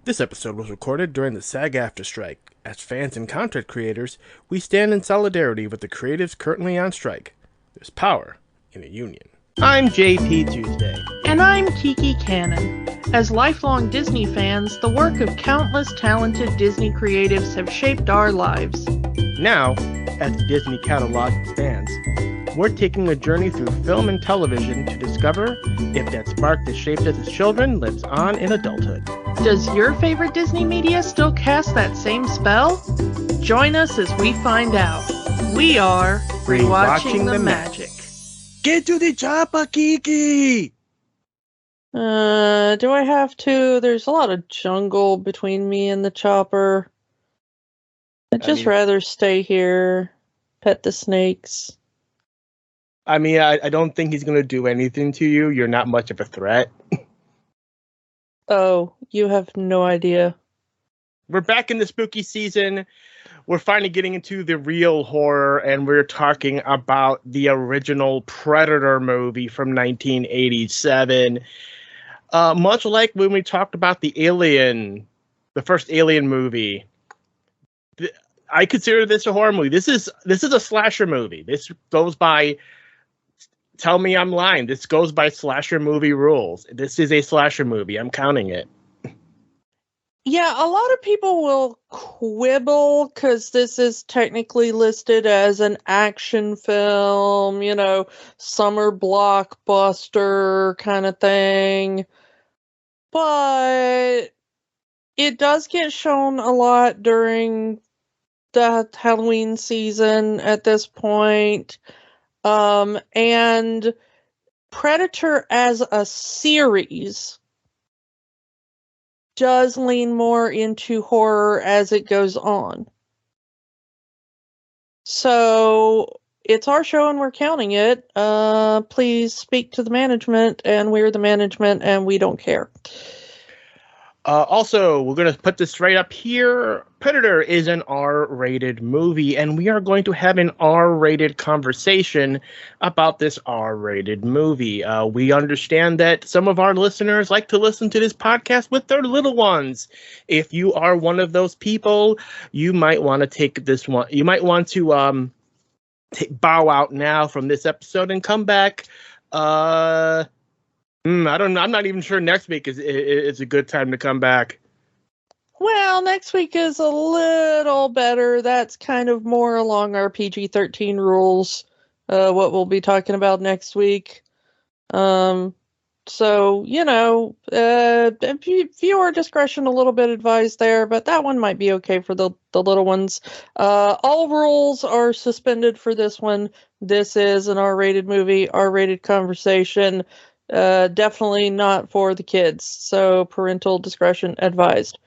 This episode was recorded during the SAG-AFTRA strike. As fans and content creators, we stand in solidarity with the creatives currently on strike. There's power in a union. I'm JP Tuesday. And I'm Kiki Cannon. As lifelong Disney fans, the work of countless talented Disney creatives have shaped our lives. Now, as the Disney catalog expands, we're taking a journey through film and television to discover if that spark that shaped us as children lives on in adulthood. Does your favorite Disney media still cast that same spell? Join us as we find out. We are Rewatching the Magic. Get to the chopper, Kiki! Do I have to? There's a lot of jungle between me and the chopper. I'd rather stay here, pet the snakes. I don't think he's going to do anything to you. You're not much of a threat. Oh, you have no idea. We're back in the spooky season. We're finally getting into the real horror, and we're talking about the original Predator movie from 1987. Much like when we talked about the first Alien movie, I consider this a horror movie. This is a slasher movie. This goes by, tell me I'm lying, this goes by slasher movie rules. This is a slasher movie. I'm counting it. Yeah, a lot of people will quibble because this is technically listed as an action film, summer blockbuster kind of thing. But it does get shown a lot during the Halloween season at this point. And Predator as a series does lean more into horror as it goes on. So it's our show and we're counting it. Please speak to the management, and we're the management and we don't care. Also, we're going to put this right up here. Predator is an R-rated movie, and we are going to have an R-rated conversation about this R-rated movie. We understand that some of our listeners like to listen to this podcast with their little ones. If you are one of those people, you might want to take this one. You might want to bow out now from this episode and come back. I don't know. I'm not even sure next week is a good time to come back. Well, next week is a little better. That's kind of more along our PG-13 rules, what we'll be talking about next week. So, viewer discretion a little bit advised there, but that one might be okay for the little ones. All rules are suspended for this one. This is an R-rated movie, R-rated conversation. Definitely not for the kids, so parental discretion advised.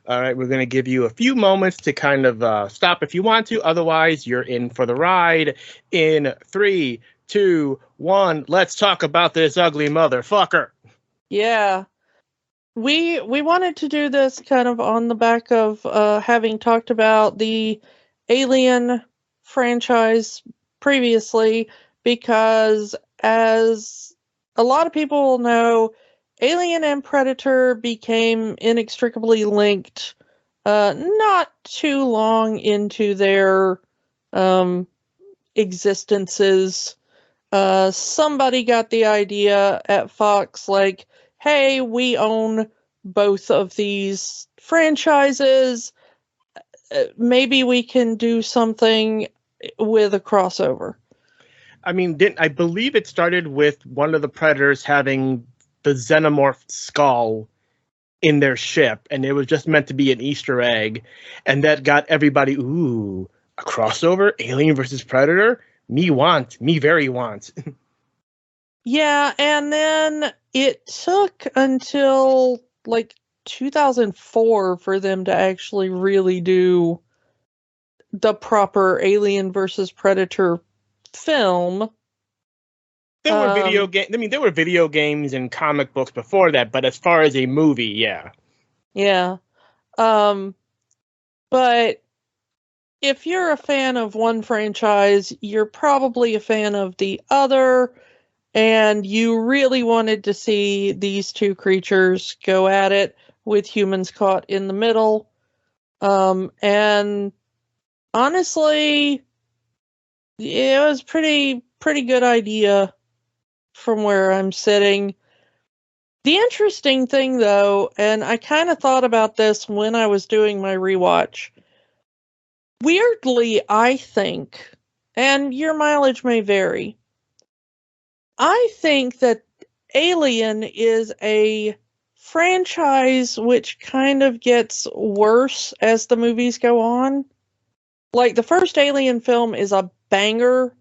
All right, we're going to give you a few moments to kind of stop if you want to. Otherwise, you're in for the ride. In 3, 2, 1, let's talk about this ugly motherfucker. Yeah. We wanted to do this kind of on the back of having talked about the Alien franchise previously, because as a lot of people will know, Alien and Predator became inextricably linked not too long into their existences. Somebody got the idea at Fox, like, hey, we own both of these franchises. Maybe we can do something with a crossover. I believe it started with one of the Predators having the xenomorph skull in their ship, and it was just meant to be an Easter egg, and that got everybody, ooh, a crossover? Alien versus Predator? Me very want. Yeah, and then it took until, 2004 for them to actually really do the proper Alien versus Predator film. There were there were video games and comic books before that, but as far as a movie, yeah. Yeah. But if you're a fan of one franchise, you're probably a fan of the other, and you really wanted to see these two creatures go at it. with humans caught in the middle. And honestly, it was pretty good idea from where I'm sitting. The interesting thing, though, and I kind of thought about this when I was doing my rewatch. Weirdly, I think, and your mileage may vary, I think that Alien is a franchise which kind of gets worse as the movies go on. Like, the first Alien film is a banger,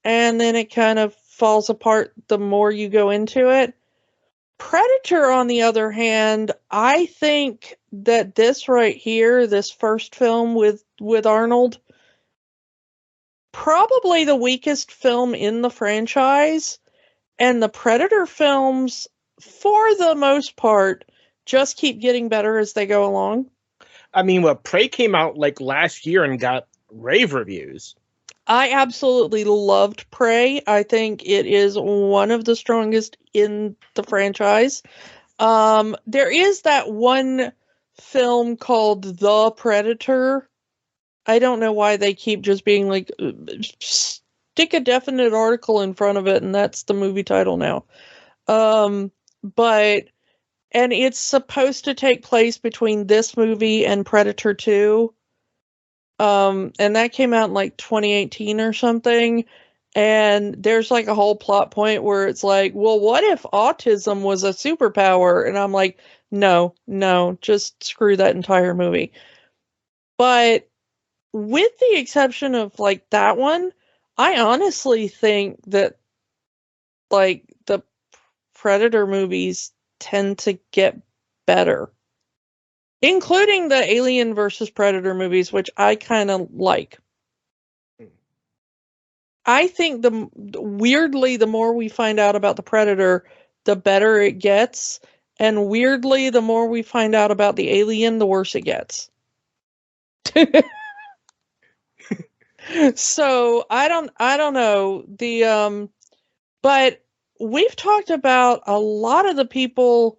and then it kind of falls apart the more you go into it. Predator, on the other hand, I think that this right here, this first film with Arnold, probably the weakest film in the franchise, and the Predator films, for the most part, just keep getting better as they go along. I mean, Prey came out like last year and got rave reviews. I absolutely loved Prey. I think it is one of the strongest in the franchise. There is that one film called The Predator. I don't know why they keep just being like, stick a definite article in front of it, and that's the movie title now. And it's supposed to take place between this movie and Predator 2. And that came out in like 2018 or something. And there's like a whole plot point where it's like, well, what if autism was a superpower? And I'm like, no, just screw that entire movie. But with the exception of like that one, I honestly think that like the Predator movies tend to get better. Including the Alien versus Predator movies, which I kind of like. I think weirdly, the more we find out about the Predator, the better it gets. And weirdly, the more we find out about the Alien, the worse it gets. So I don't know. But we've talked about a lot of the people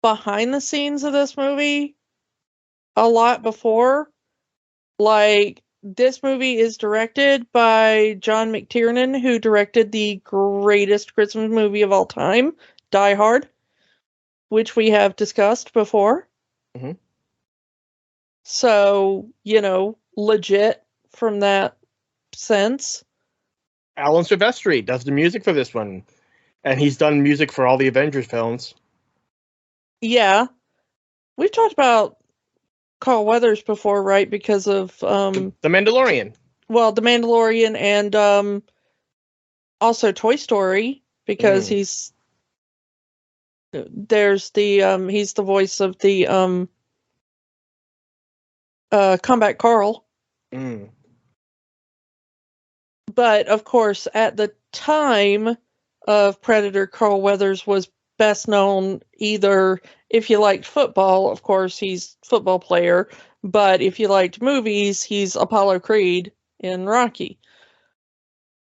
behind the scenes of this movie a lot before. Like, this movie is directed by John McTiernan, who directed the greatest Christmas movie of all time, Die Hard, which we have discussed before. Mm-hmm. So, legit from that sense. Alan Silvestri does the music for this one, and he's done music for all the Avengers films. Yeah. We've talked about Carl Weathers before, right? Because of The Mandalorian. Well, The Mandalorian and also Toy Story, because he's the voice of the Combat Carl. But of course, at the time of Predator, Carl Weathers was best known either, if you liked football, of course, he's a football player, but if you liked movies, he's Apollo Creed in Rocky.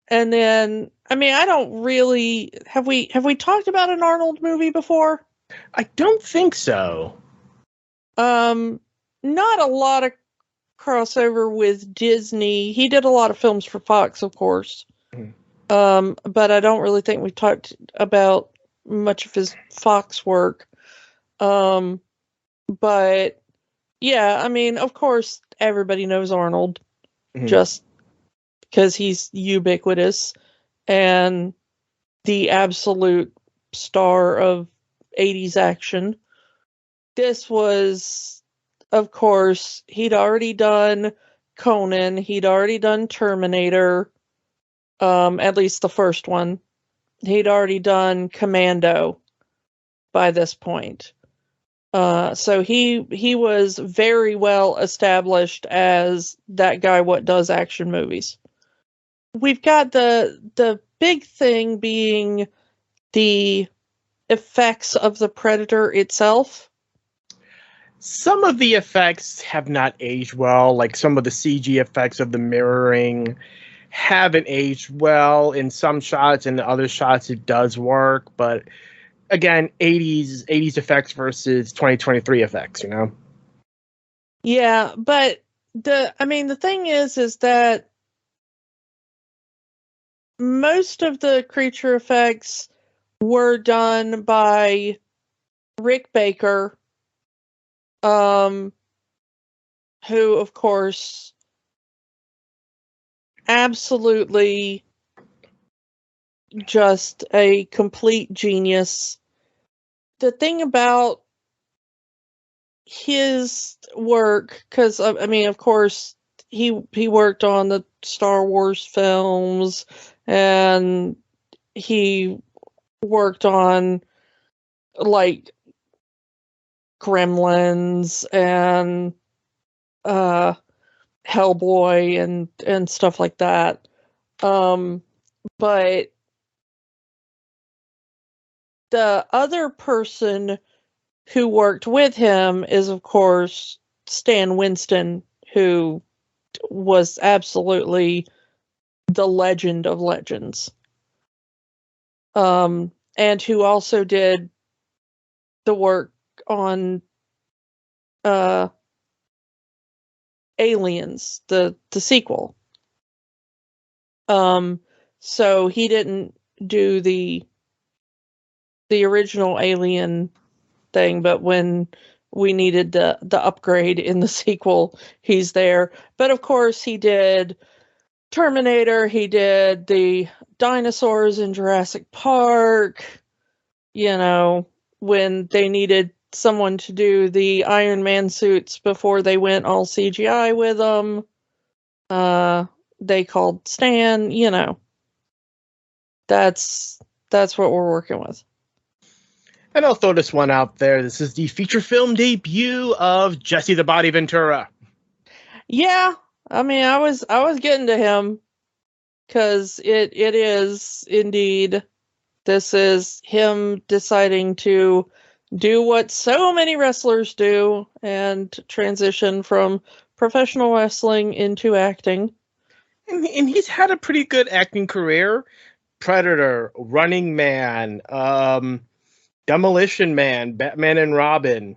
And then, I mean, I don't really, have we talked about an Arnold movie before? I don't think so. Not a lot of crossover with Disney. He did a lot of films for Fox, of course. But I don't really think we've talked about much of his Fox work. But yeah, I mean, of course, everybody knows Arnold, just because he's ubiquitous and the absolute star of 80s action. This was, of course, he'd already done Conan, he'd already done Terminator, at least the first one. He'd already done Commando by this point. So he was very well established as that guy what does action movies. We've got the big thing being the effects of the Predator itself. Some of the effects have not aged well, like some of the CG effects of the mirroring haven't aged well in some shots, and in other shots it does work, but again, 80s effects versus 2023 effects, you know? Yeah, but the thing is that most of the creature effects were done by Rick Baker, who, of course, absolutely just a complete genius. The thing about his work, because of course he worked on the Star Wars films, and he worked on like Gremlins and Hellboy and stuff like that. But the other person who worked with him is, of course, Stan Winston, who was absolutely the legend of legends. And who also did the work on Aliens, the sequel. So he didn't do the original Alien thing, but when we needed the upgrade in the sequel, he's there. But of course, he did Terminator, he did the dinosaurs in Jurassic Park, you know, when they needed someone to do the Iron Man suits before they went all CGI with them. They called Stan, you know. That's what we're working with. And I'll throw this one out there. This is the feature film debut of Jesse the Body Ventura. Yeah, I mean, I was getting to him because it is indeed. This is him deciding to do what so many wrestlers do and transition from professional wrestling into acting. And he's had a pretty good acting career. Predator, Running Man, Demolition Man, Batman and Robin.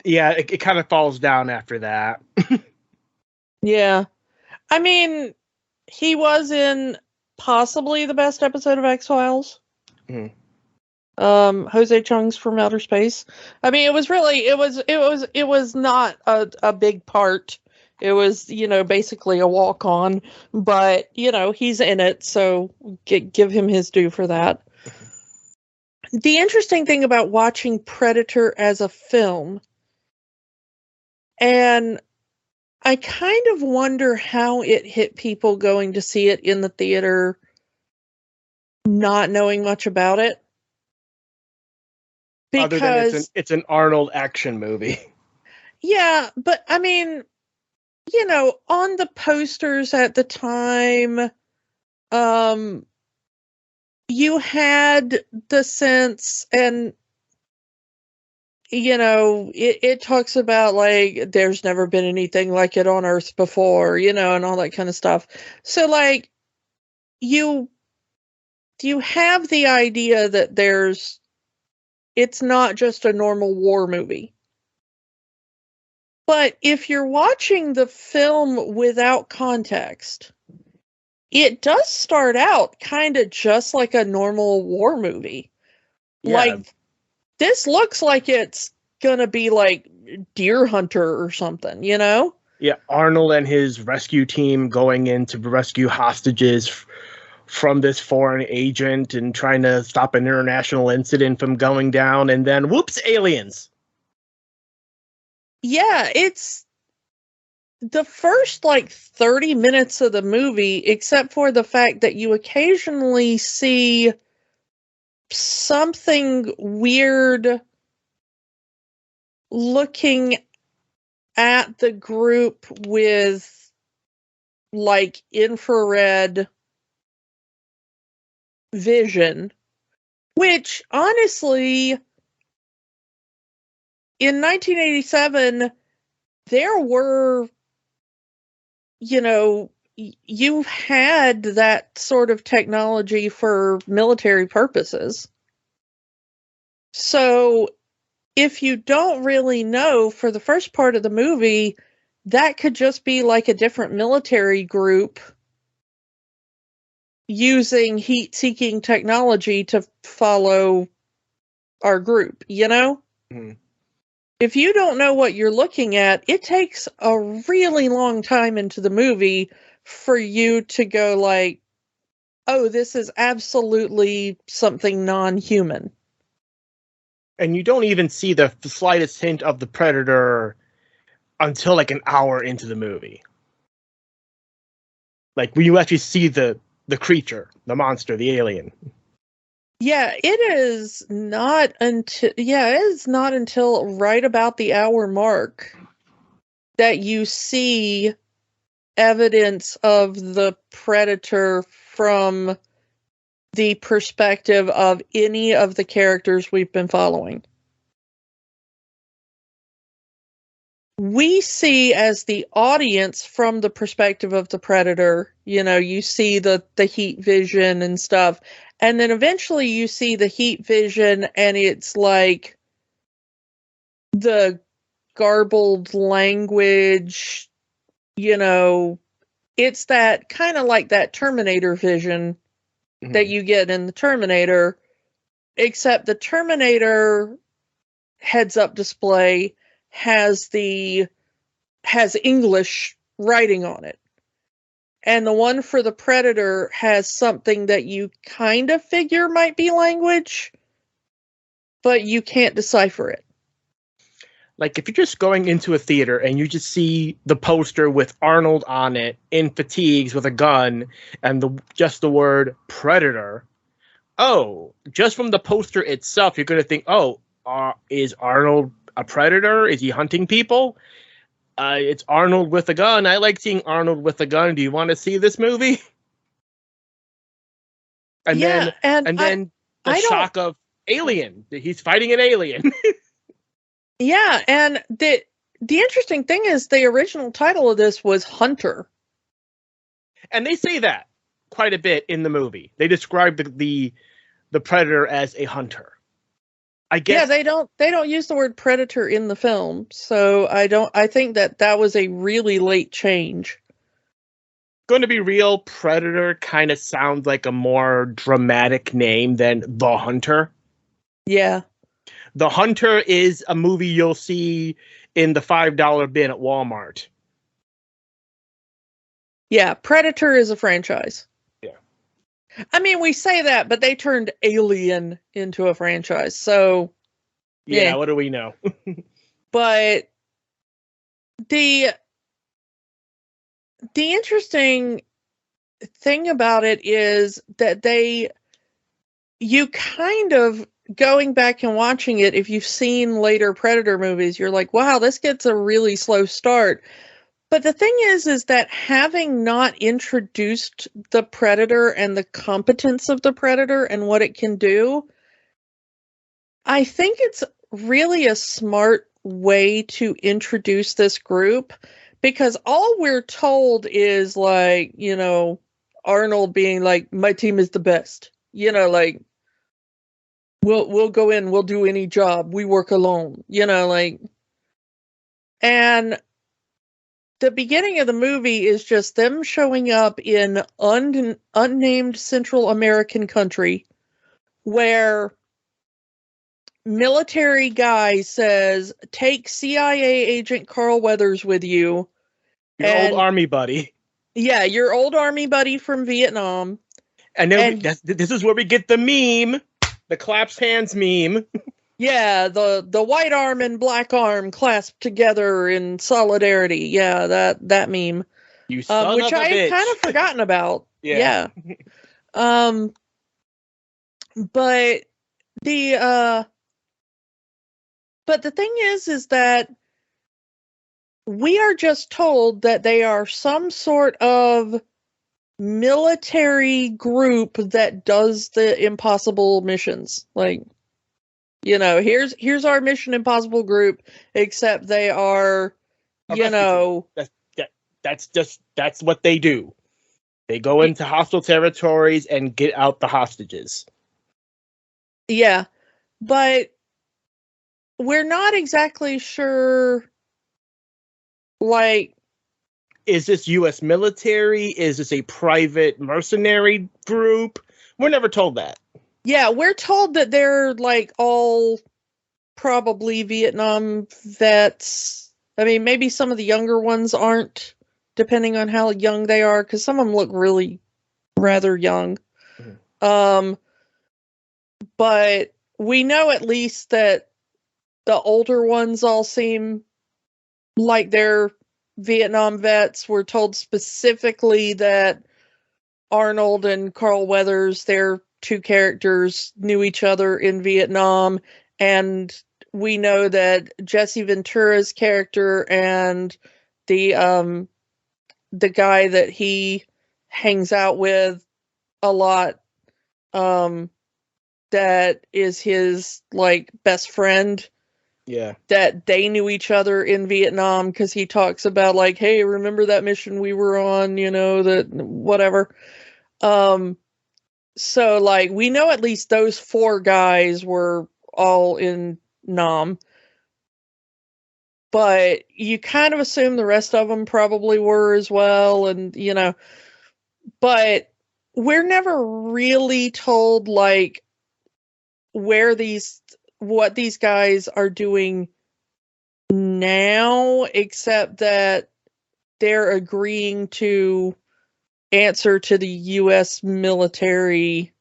Yeah, it kind of falls down after that. Yeah. I mean, he was in possibly the best episode of X-Files. Mm. Jose Chung's From Outer Space. I mean, it was not a big part. It was, basically a walk-on, but, he's in it, so give him his due for that. The interesting thing about watching Predator as a film, and I kind of wonder how it hit people going to see it in the theater, not knowing much about it. Other than it's an Arnold action movie. Yeah, but I mean, on the posters at the time, you had the sense, and it talks about like there's never been anything like it on Earth before, and all that kind of stuff. So like you have the idea that it's not just a normal war movie. But if you're watching the film without context, it does start out kind of just like a normal war movie. Yeah. Like, this looks like it's gonna be like Deer Hunter or something, Yeah, Arnold and his rescue team going in to rescue hostages from this foreign agent and trying to stop an international incident from going down, and then whoops, aliens. Yeah, it's the first like 30 minutes of the movie, except for the fact that you occasionally see something weird looking at the group with like infrared vision, which honestly, in 1987, there were, you had that sort of technology for military purposes. So if you don't really know for the first part of the movie, that could just be like a different military group using heat-seeking technology to follow our group, you know? Mm-hmm. If you don't know what you're looking at, it takes a really long time into the movie for you to go like, oh, this is absolutely something non-human. And you don't even see the slightest hint of the predator until like an hour into the movie. Like when you actually see the creature, the monster, the alien. Yeah, it is not until right about the hour mark that you see evidence of the predator from the perspective of any of the characters we've been following. We see as the audience from the perspective of the predator, you know, you see the heat vision and stuff. And then eventually you see the heat vision and it's like the garbled language, you know, it's that kind of like that Terminator vision that you get in the Terminator, except the Terminator heads-up display has English writing on it. And the one for the Predator has something that you kind of figure might be language, but you can't decipher it. Like if you're just going into a theater and you just see the poster with Arnold on it in fatigues with a gun and just the word Predator, oh, just from the poster itself, you're going to think, oh, is Arnold a predator? Is he hunting people? It's Arnold with a gun. I like seeing Arnold with a gun. Do you want to see this movie? And yeah, then the shock of alien. He's fighting an alien. Yeah, and the interesting thing is the original title of this was Hunter. And they say that quite a bit in the movie. They describe the predator as a hunter. I guess. Yeah, they don't use the word predator in the film, so I think that was a really late change. Going to be real, Predator kind of sounds like a more dramatic name than The Hunter. Yeah. The Hunter is a movie you'll see in the $5 bin at Walmart. Yeah, Predator is a franchise. Yeah. I mean, we say that, but they turned Alien into a franchise, so... Yeah, what do we know? But the interesting thing about it is that you kind of, going back and watching it, if you've seen later Predator movies, you're like, wow, this gets a really slow start. But the thing is that having not introduced the Predator and the competence of the Predator and what it can do, I think it's really a smart way to introduce this group, because all we're told is like, you know, Arnold being like, my team is the best, you know, like, we'll go in, we'll do any job, we work alone, you know, like. And the beginning of the movie is just them showing up in unnamed Central American country where military guy says, take CIA agent Carl Weathers with you. Your old army buddy. Yeah, your old army buddy from Vietnam. And then this is where we get the meme, the claps hands meme. Yeah, the white arm and black arm clasped together in solidarity. Yeah, that meme. You son which of a I bitch. had kind of forgotten about. Yeah. But the thing is that we are just told that they are some sort of military group that does the impossible missions. Like, you know, here's our Mission Impossible group, except they are, you know, that's what they do. They go into hostile territories and get out the hostages. Yeah, but we're not exactly sure, like, is this U.S. military? Is this a private mercenary group? We're never told that. Yeah, we're told that they're, like, all probably Vietnam vets. I mean, maybe some of the younger ones aren't, depending on how young they are, because some of them look really rather young. Mm-hmm. But we know at least that the older ones all seem like they're Vietnam vets. We're told specifically that Arnold and Carl Weathers, their two characters, knew each other in Vietnam, and we know that Jesse Ventura's character and the guy that he hangs out with a lot, that is his, like, best friend. Yeah. That they knew each other in Vietnam, because he talks about, like, hey, remember that mission we were on, that whatever. So, like, we know at least those 4 guys were all in Nam. But you kind of assume the rest of them probably were as well, and, but we're never really told, like, what these guys are doing now, except that they're agreeing to answer to the U.S. military.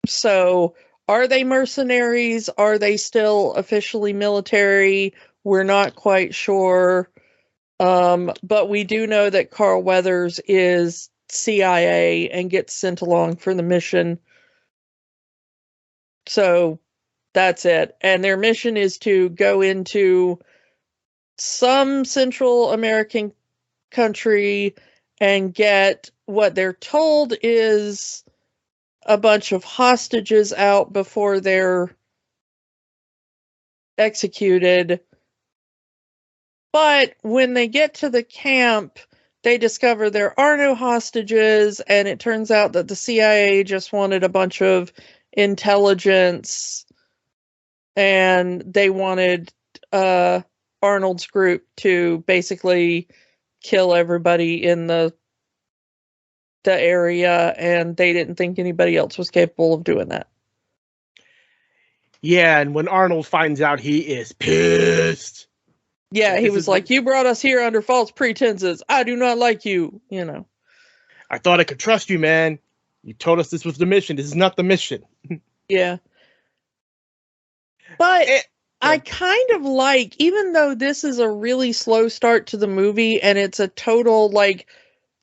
So, are they mercenaries? Are they still officially military? We're not quite sure. But we do know that Carl Weathers is CIA and gets sent along for the mission. So, that's it. And their mission is to go into some Central American country and get what they're told is a bunch of hostages out before they're executed. But when they get to the camp, they discover there are no hostages, and it turns out that the CIA just wanted a bunch of intelligence, and they wanted Arnold's group to basically kill everybody in the area, and they didn't think anybody else was capable of doing that. Yeah, and when Arnold finds out, he is pissed. Yeah, he was like, you brought us here under false pretenses. I do not like you, I thought I could trust you, man. You told us this was the mission. This is not the mission. Yeah. But I kind of like, even though this is a really slow start to the movie, and it's a total, like,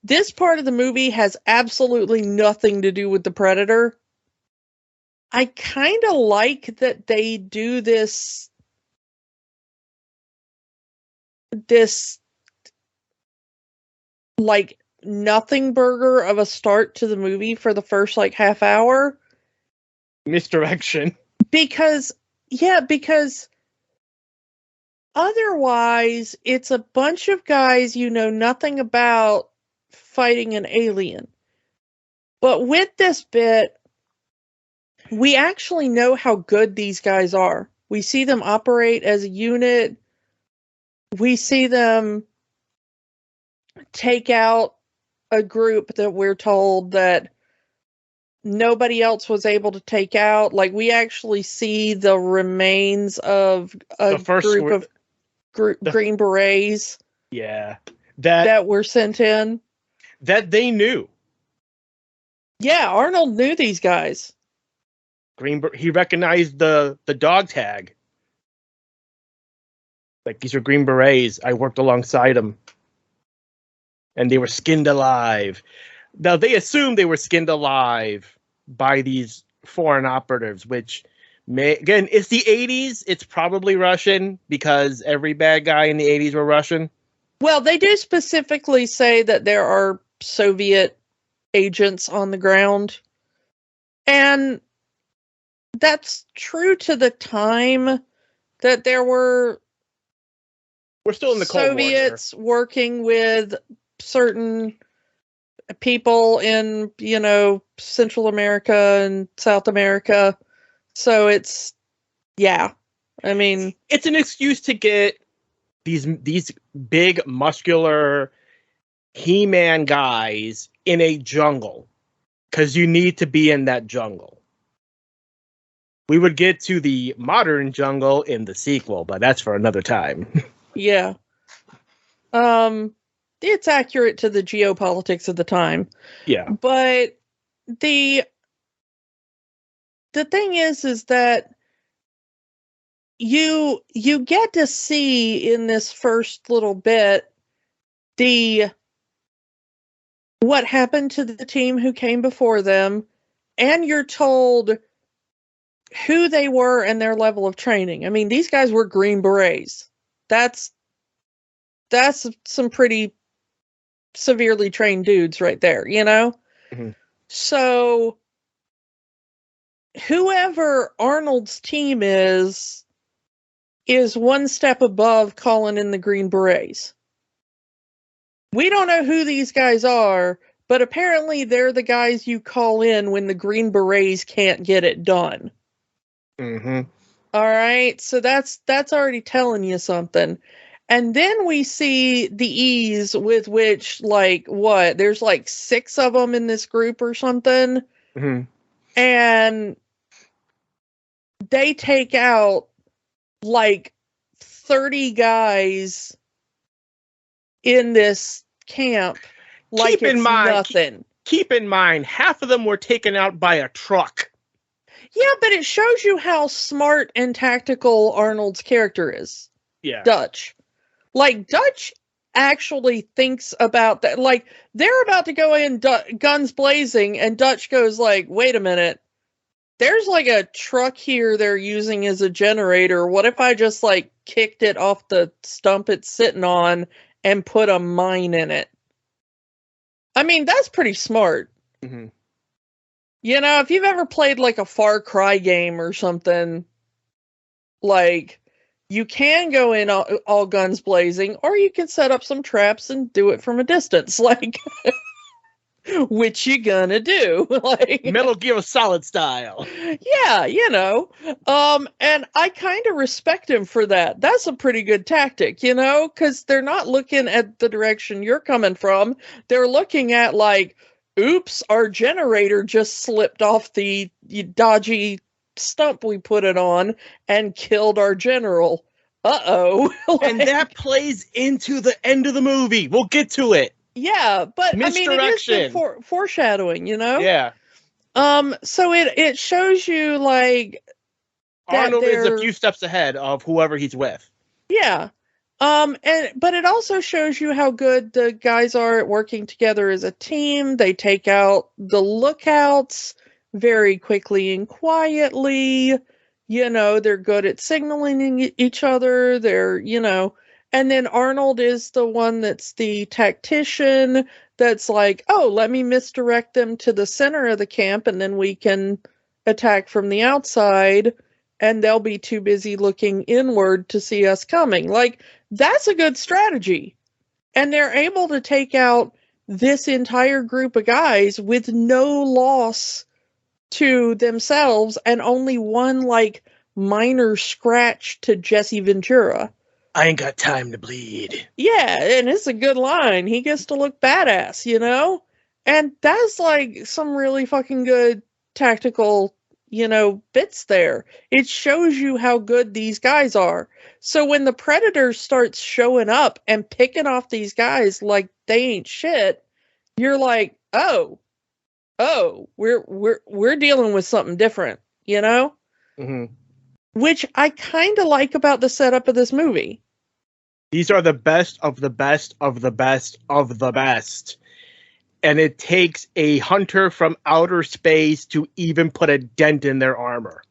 this part of the movie has absolutely nothing to do with the Predator. I kind of like that they do this like nothing burger of a start to the movie for the first, like, half hour. Misdirection. Because otherwise it's a bunch of guys you know nothing about fighting an alien. But with this bit, we actually know how good these guys are. We see them operate as a unit. We see them take out a group that we're told that nobody else was able to take out. Like, we actually see the remains of a group of Green Berets. Yeah. That were sent in. That they knew. Yeah, Arnold knew these guys. He recognized the dog tag. Like, these are Green Berets. I worked alongside them. And they were skinned alive. Now, they assumed they were skinned alive by these foreign operatives, which, again, it's the 80s. It's probably Russian, because every bad guy in the 80s were Russian. Well, they do specifically say that there are Soviet agents on the ground. And that's true to the time, that there were still in the Cold War Soviets working with certain people in, Central America and South America. So it's Yeah. I mean, it's an excuse to get these big muscular He-Man guys in a jungle, because you need to be in that jungle. We would get to the modern jungle in the sequel, but that's for another time. yeah. It's accurate to the geopolitics of the time. Yeah. But the thing is that you get to see in this first little bit what happened to the team who came before them, and you're told who they were and their level of training. I mean, these guys were Green Berets. That's some pretty severely trained dudes right there, you know? Mm-hmm. So whoever Arnold's team is one step above calling in the Green Berets. We don't know who these guys are, but apparently they're the guys you call in when the Green Berets can't get it done. Mm-hmm. All right, so that's already telling you something. And then we see the ease with which, like, what? There's like 6 of them in this group or something. Mm-hmm. And they take out like 30 guys in this camp like it's nothing. Keep in mind, half of them were taken out by a truck. Yeah, but it shows you how smart and tactical Arnold's character is. Yeah. Dutch. Like, Dutch actually thinks about that. Like, they're about to go in guns blazing, and Dutch goes like, wait a minute. There's like a truck here they're using as a generator. What if I just like kicked it off the stump it's sitting on and put a mine in it? I mean, that's pretty smart. Mm-hmm. You know, if you've ever played like a Far Cry game or something, like, you can go in all guns blazing, or you can set up some traps and do it from a distance. Like, which you gonna do? Like, Metal Gear Solid style. Yeah, you know. And I kind of respect him for that. That's a pretty good tactic, you know, because they're not looking at the direction you're coming from. They're looking at like, oops, our generator just slipped off the dodgy stump we put it on and killed our general. Uh-oh. Like, and that plays into the end of the movie. We'll get to it. Yeah, but I mean, it is good foreshadowing, you know? Yeah. So it shows you like Arnold is a few steps ahead of whoever he's with. Yeah. But it also shows you how good the guys are at working together as a team. They take out the lookouts very quickly and quietly. You know, they're good at signaling each other. They're, you know, and then Arnold is the one that's the tactician that's like, oh, let me misdirect them to the center of the camp and then we can attack from the outside and they'll be too busy looking inward to see us coming. Like, that's a good strategy. And they're able to take out this entire group of guys with no loss to themselves and only one, like, minor scratch to Jesse Ventura. I ain't got time to bleed. Yeah, and it's a good line. He gets to look badass, you know? And that's, like, some really fucking good tactical, you know, bits there. It shows you how good these guys are. So when the Predator starts showing up and picking off these guys like they ain't shit, you're like, oh, we're dealing with something different, you know? Mm-hmm. Which I kind of like about the setup of this movie. These are the best of the best of the best of the best. And it takes a hunter from outer space to even put a dent in their armor.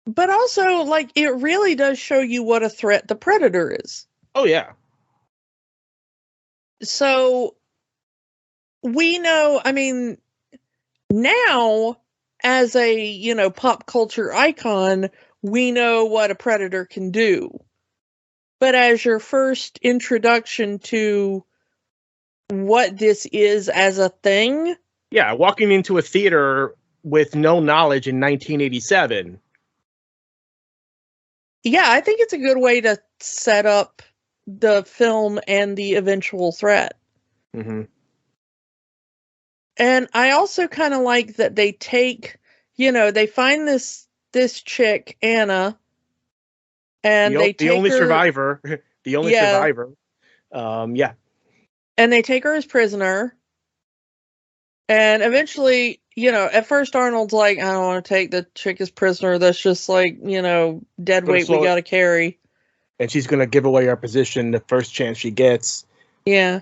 But also, like, it really does show you what a threat the Predator is. Oh, yeah. So, we know, I mean, now, as a, you know, pop culture icon, we know what a Predator can do. But as your first introduction to what this is as a thing. Yeah, walking into a theater with no knowledge in 1987, Yeah, I think it's a good way to set up the film and the eventual threat. Mm-hmm. And I also kind of like that they take, they find this chick, Anna, and they The take only her, survivor. The only yeah, survivor. Yeah. and they take her as prisoner. And eventually, at first Arnold's like, I don't want to take the chick as prisoner. That's just like, dead weight we got to carry. And she's going to give away our position the first chance she gets. Yeah.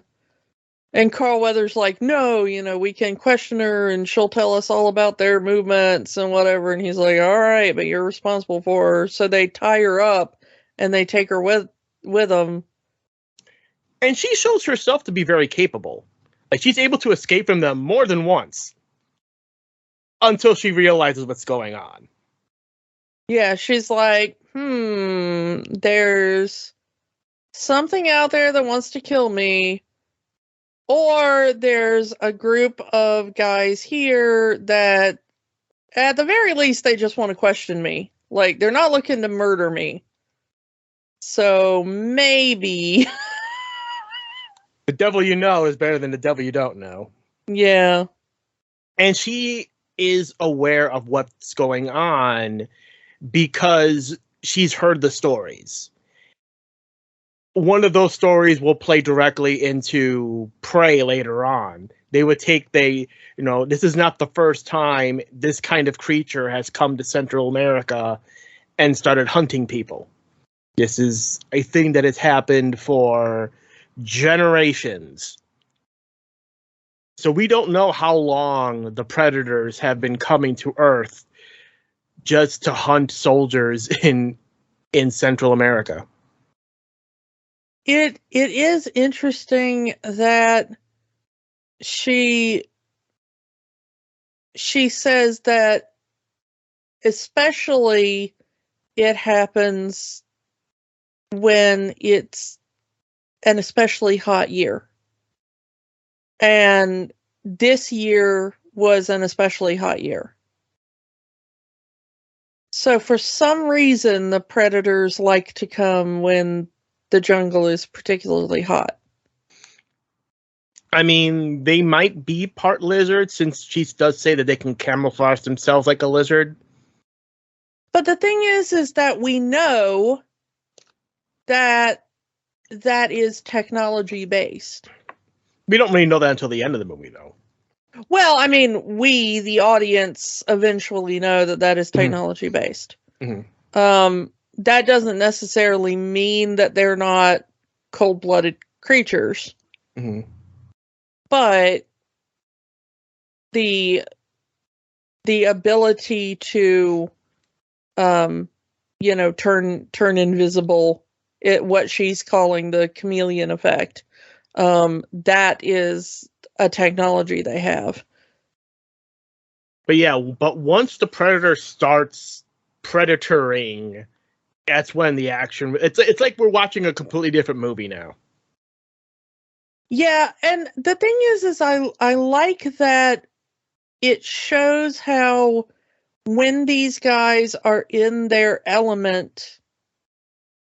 And Carl Weathers like, no, we can question her and she'll tell us all about their movements and whatever. And he's like, all right, but you're responsible for her. So they tie her up and they take her with them. And she shows herself to be very capable. Like, she's able to escape from them more than once. Until she realizes what's going on. Yeah, she's like, there's something out there that wants to kill me. Or there's a group of guys here that, at the very least, they just want to question me. Like, they're not looking to murder me. So, maybe. The devil you know is better than the devil you don't know. Yeah. And she is aware of what's going on because she's heard the stories. One of those stories will play directly into Prey later on. They would take this is not the first time this kind of creature has come to Central America and started hunting people. This is a thing that has happened for generations. So we don't know how long the predators have been coming to Earth just to hunt soldiers in Central America. It is interesting that she says that especially it happens when it's an especially hot year. And this year was an especially hot year. So for some reason, the predators like to come when the jungle is particularly hot. I mean, they might be part lizard, since she does say that they can camouflage themselves like a lizard. But the thing is that we know that is technology based. We don't really know that until the end of the movie, though. Well, I mean, we, the audience, eventually know that is technology based. Mm-hmm. That doesn't necessarily mean that they're not cold-blooded creatures. Mm-hmm. But the ability to, turn invisible, what she's calling the chameleon effect, that is a technology they have. But once the predator starts predatoring, that's when the action. It's like we're watching a completely different movie now. Yeah, and the thing is I like that it shows how when these guys are in their element,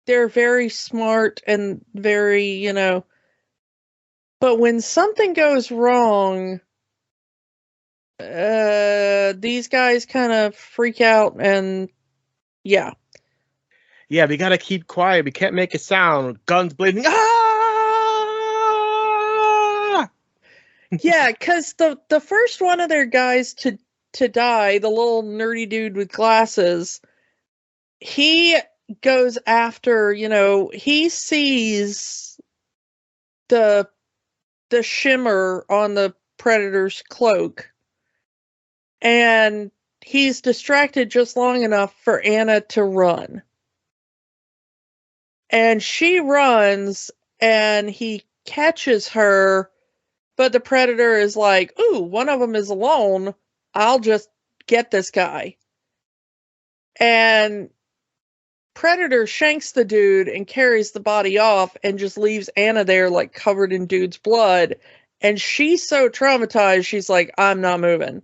they're very smart and very, but when something goes wrong, these guys kind of freak out and yeah. Yeah, we gotta keep quiet. We can't make a sound. Guns blazing. Ah! Yeah, because the first one of their guys to die, the little nerdy dude with glasses, he goes after, he sees the shimmer on the predator's cloak, and he's distracted just long enough for Anna to run. And she runs, and he catches her, but the predator is like, ooh, one of them is alone. I'll just get this guy. And Predator shanks the dude and carries the body off and just leaves Anna there, like, covered in dude's blood. And she's so traumatized, she's like, I'm not moving.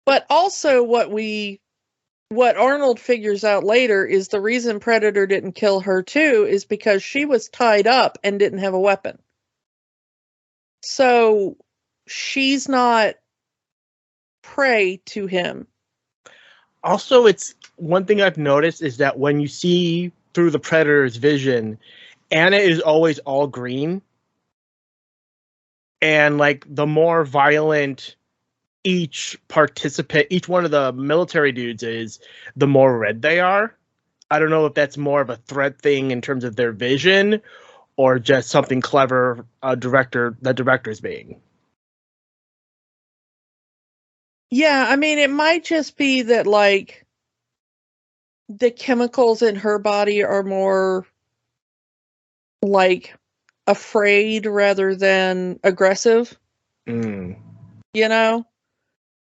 But also what we what Arnold figures out later is the reason Predator didn't kill her too is because she was tied up and didn't have a weapon. So she's not prey to him. Also, it's one thing I've noticed is that when you see through the Predator's vision, Anna is always all green. And like the more violent each one of the military dudes is, the more red they are. I don't know if that's more of a threat thing in terms of their vision or just something clever the director's being. Yeah, I mean, it might just be that, like, the chemicals in her body are more, like, afraid rather than aggressive. You know?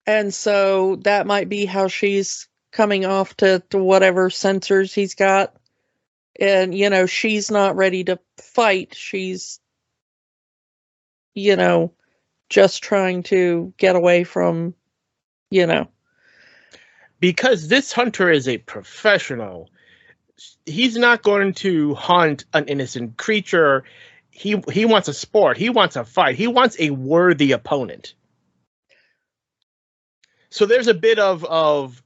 And so that might be how she's coming off to whatever sensors he's got. And, you know, she's not ready to fight. She's, you know, just trying to get away from, you know. Because this hunter is a professional. He's not going to hunt an innocent creature. He wants a sport. He wants a fight. He wants a worthy opponent. So there's a bit of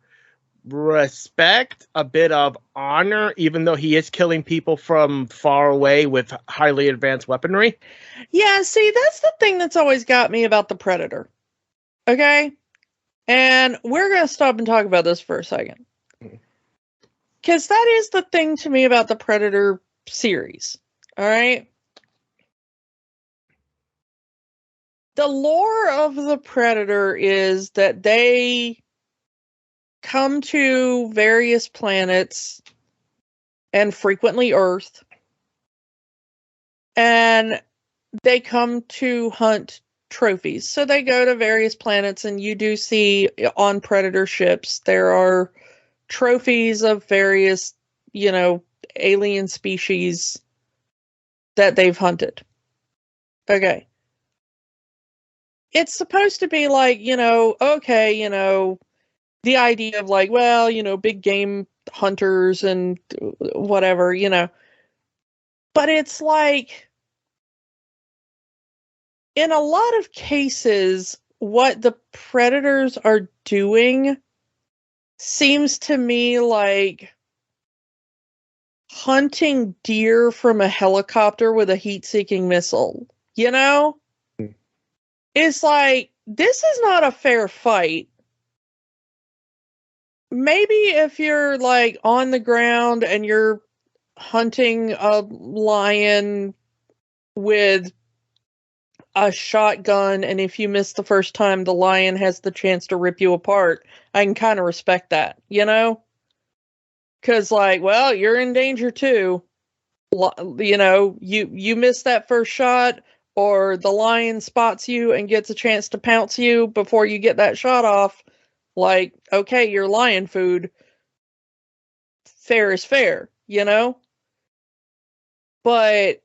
respect, a bit of honor, even though he is killing people from far away with highly advanced weaponry. Yeah, see, that's the thing that's always got me about the Predator. Okay? And we're going to stop and talk about this for a second. Because that is the thing to me about the Predator series. All right? The lore of the Predator is that they come to various planets and frequently Earth. And they come to hunt trophies. So they go to various planets, and you do see on Predator ships, there are trophies of various, you know, alien species that they've hunted. Okay. It's supposed to be like, you know, okay, you know, the idea of like, well, you know, big game hunters and whatever, you know. But it's like, in a lot of cases, what the Predators are doing seems to me like hunting deer from a helicopter with a heat-seeking missile, you know? It's like, this is not a fair fight. Maybe if you're like on the ground and you're hunting a lion with a shotgun, and if you miss the first time, the lion has the chance to rip you apart, I can kind of respect that, you know? Because, like, well, you're in danger too. You know, you miss that first shot, or the lion spots you and gets a chance to pounce you before you get that shot off. Like, okay, you're lion food. Fair is fair, you know? But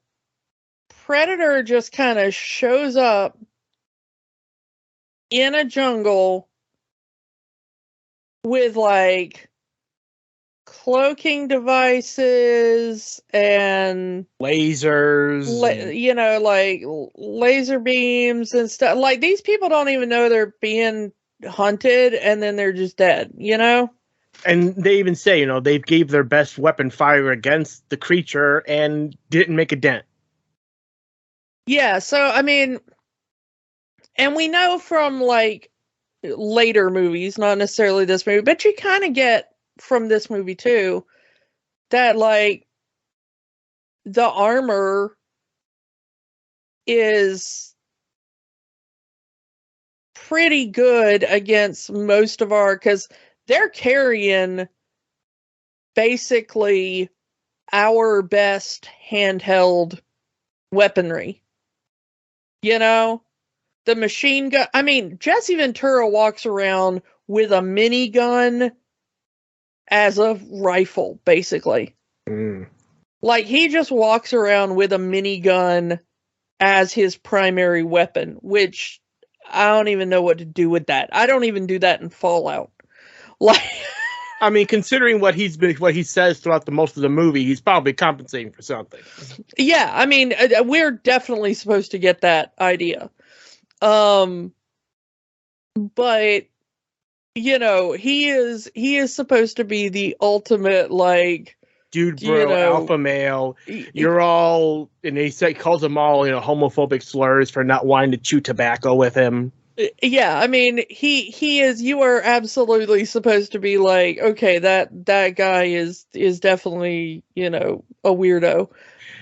Predator just kind of shows up in a jungle with, like, cloaking devices and lasers, you know, like laser beams and stuff. Like, these people don't even know they're being hunted, and then they're just dead, you know? And they even say, you know, they gave their best weapon fire against the creature and didn't make a dent. Yeah, so I mean, and we know from like later movies, not necessarily this movie, but you kind of get from this movie too, that like the armor is pretty good against most of our, because they're carrying basically our best handheld weaponry. You know? The machine gun. I mean, Jesse Ventura walks around with a minigun as a rifle, basically. Like, he just walks around with a minigun as his primary weapon, which I don't even know what to do with that. I don't even do that in Fallout. Like, I mean, considering what he says throughout most of the movie, he's probably compensating for something. Yeah, I mean, we're definitely supposed to get that idea. But he is supposed to be the ultimate, like, dude, bro, alpha male. You're all, and he calls them all, homophobic slurs for not wanting to chew tobacco with him. Yeah, I mean, he is. You are absolutely supposed to be like, okay, that guy is definitely, a weirdo.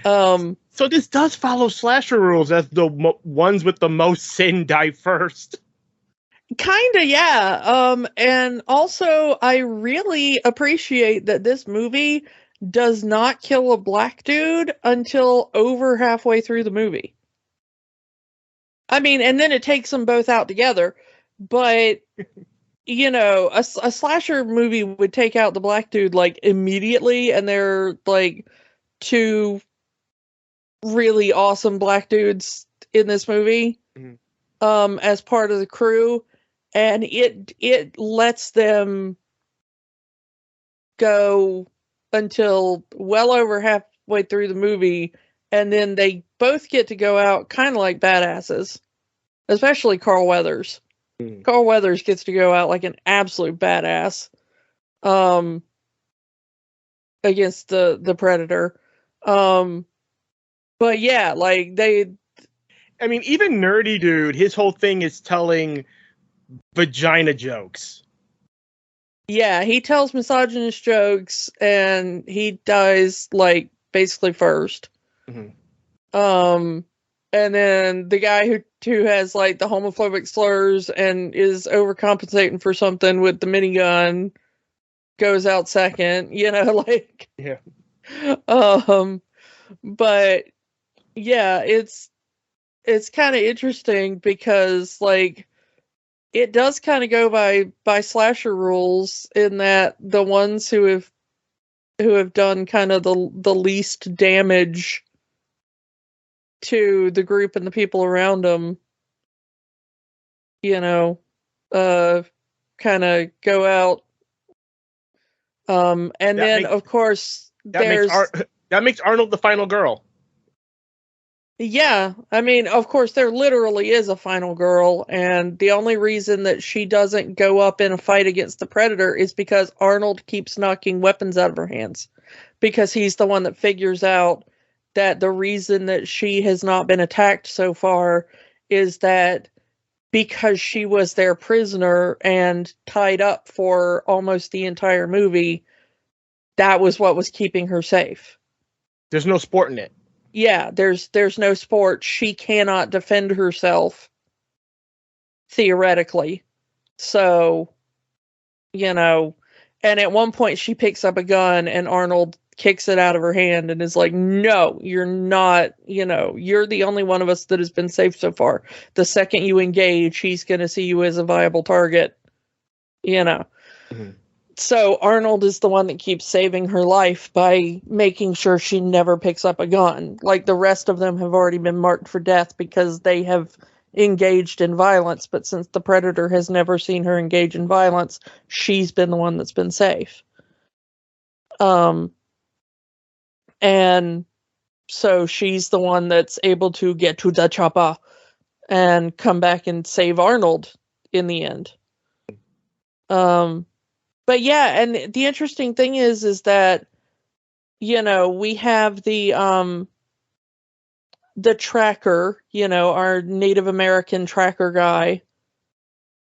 So this does follow slasher rules, as the ones with the most sin die first. Kinda, yeah. And also, I really appreciate that this movie does not kill a black dude until over halfway through the movie. I mean, and then it takes them both out together. But, a slasher movie would take out the black dude, like, immediately, and they're, like, two really awesome black dudes in this movie, as part of the crew. And it lets them go until well over halfway through the movie, and then they both get to go out kind of like badasses, especially Carl Weathers. Carl Weathers gets to go out like an absolute badass against the Predator. But yeah, like I mean, even Nerdy Dude, his whole thing is telling vagina jokes. Yeah, he tells misogynist jokes, and he dies, like, basically first. And then the guy who has, like, the homophobic slurs and is overcompensating for something with the minigun goes out second, like. Yeah. But yeah, it's kind of interesting because, like, it does kind of go by slasher rules, in that the ones who have done kind of the least damage to the group and the people around them, kind of go out. And that then of course that makes Arnold the final girl. Yeah, I mean, of course, there literally is a final girl, and the only reason that she doesn't go up in a fight against the Predator is because Arnold keeps knocking weapons out of her hands, because he's the one that figures out that the reason that she has not been attacked so far is that because she was their prisoner and tied up for almost the entire movie, that was what was keeping her safe. There's no sport in it. Yeah, there's no sport. She cannot defend herself, theoretically. So, and at one point she picks up a gun and Arnold kicks it out of her hand and is like, no, you're not, you're the only one of us that has been safe so far. The second you engage, he's going to see you as a viable target, So Arnold is the one that keeps saving her life by making sure she never picks up a gun. Like, the rest of them have already been marked for death because they have engaged in violence. But since the Predator has never seen her engage in violence, she's been the one that's been safe. And so she's the one that's able to get to the chopper and come back and save Arnold in the end. But yeah, and the interesting thing is that, we have the tracker, our Native American tracker guy,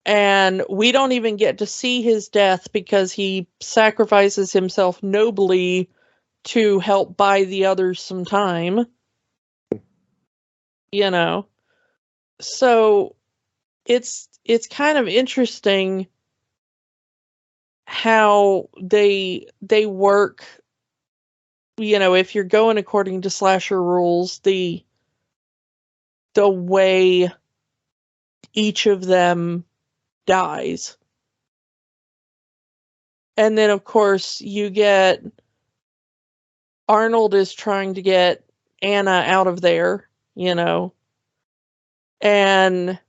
and we don't even get to see his death because he sacrifices himself nobly to help buy the others some time. So it's kind of interesting how they work, if you're going according to slasher rules, the way each of them dies. And then of course you get Arnold is trying to get Anna out of there, and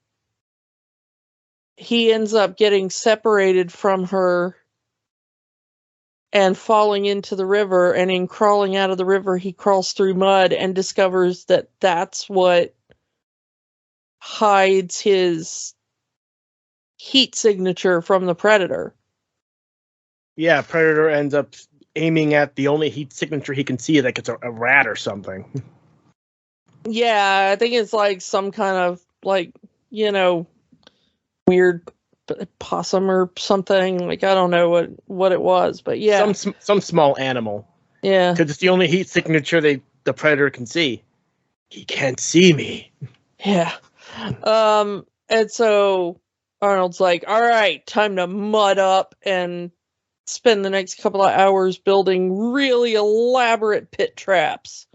he ends up getting separated from her and falling into the river, and in crawling out of the river, he crawls through mud and discovers that that's what hides his heat signature from the predator. Yeah, predator ends up aiming at the only heat signature he can see, like it's a rat or something. Yeah, I think it's like some kind of, like, you know, weird possum or something. Like, I don't know what it was, but yeah. Some small animal. Yeah. Because it's the only heat signature the predator can see. He can't see me. Yeah. And so Arnold's like, all right, time to mud up and spend the next couple of hours building really elaborate pit traps.